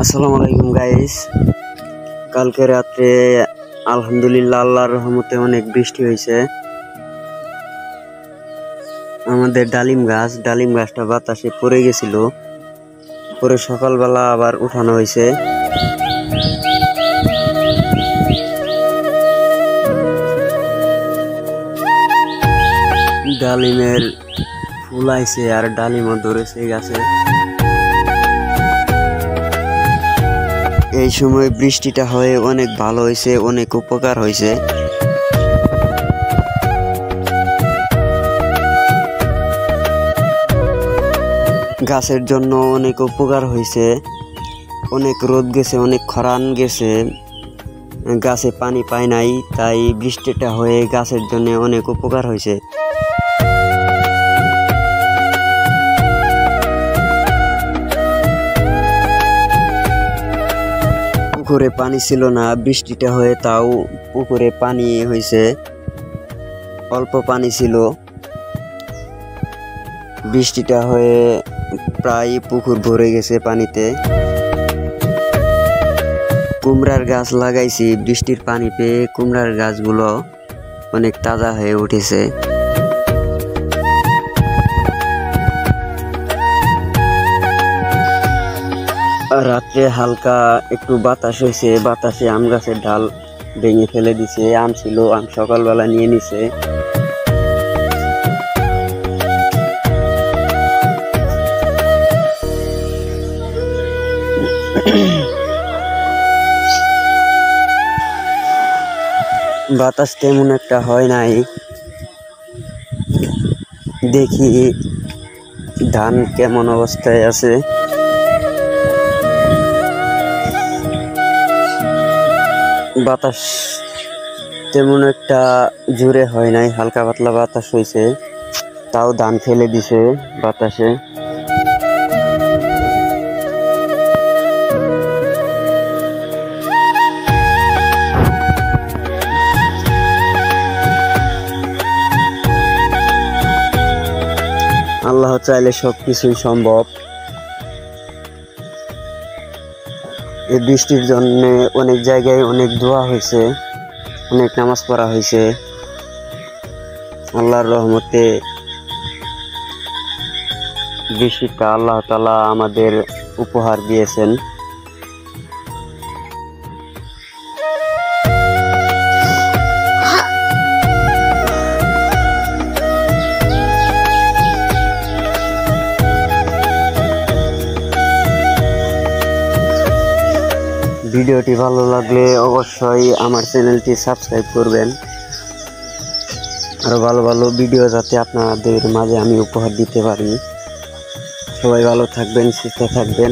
আসসালামু আলাইকুম গাইস। কালকে রাত্রে আলহামদুলিল্লাহ আল্লাহর রহমতে অনেক বৃষ্টি হয়েছে। আমাদের ডালিম গাছটা বাতাসে পড়ে গেছিল, পরে সকালবেলা আবার উঠানো হয়েছে। ডালিমের ফুল আইছে আর ডালিমও ধরেছে গাছে। এই সময় বৃষ্টিটা হয়ে অনেক ভালো হয়েছে, অনেক উপকার হয়েছে। গাছের জন্য অনেক উপকার হয়েছে। অনেক রোদ গেছে, অনেক খরান গেছে, গাছে পানি পায় নাই, তাই বৃষ্টিটা হয়ে গাছের জন্য অনেক উপকার হয়েছে। পুকুরে পানি ছিল না, বৃষ্টিটা হয়ে তাও পুকুরে পানি হয়েছে। অল্প পানি ছিল, বৃষ্টিটা হয়ে প্রায় পুকুর ভরে গেছে পানিতে। কুমড়ার গাছ লাগাইছি, বৃষ্টির পানি পেয়ে কুমড়ার গাছগুলো অনেক তাজা হয়ে উঠেছে। রাত্রে হালকা একটু বাতাস হয়েছে, বাতাসে আম গাছের ডাল ভেঙে ফেলে দিছে। আম ছিল, আম সকালবেলা নিয়ে নিছে। বাতাস তেমন একটা হয় নাই। দেখি ধান কেমন অবস্থায় আছে। বাতাস তেমন একটা জোরে হয় নাই, হালকা পাতলা বাতাস হয়েছে, তাও ধান ফেলে দিছে বাতাসে। আল্লাহ চাইলে সবকিছুই সম্ভব। এই বৃষ্টির জন্য অনেক জায়গায় অনেক দোয়া হয়েছে, অনেক নামাজ পড়া হয়েছে। আল্লাহর রহমতে বৃষ্টিটা আল্লাহ তাআলা আমাদের উপহার দিয়েছেন। ভিডিওটি ভালো লাগলে অবশ্যই আমার চ্যানেলটি সাবস্ক্রাইব করবেন। আরো ভালো ভালো ভিডিও যাতে আপনাদের মাঝে আমি উপহার দিতে পারি। সবাই ভালো থাকবেন, সুস্থ থাকবেন।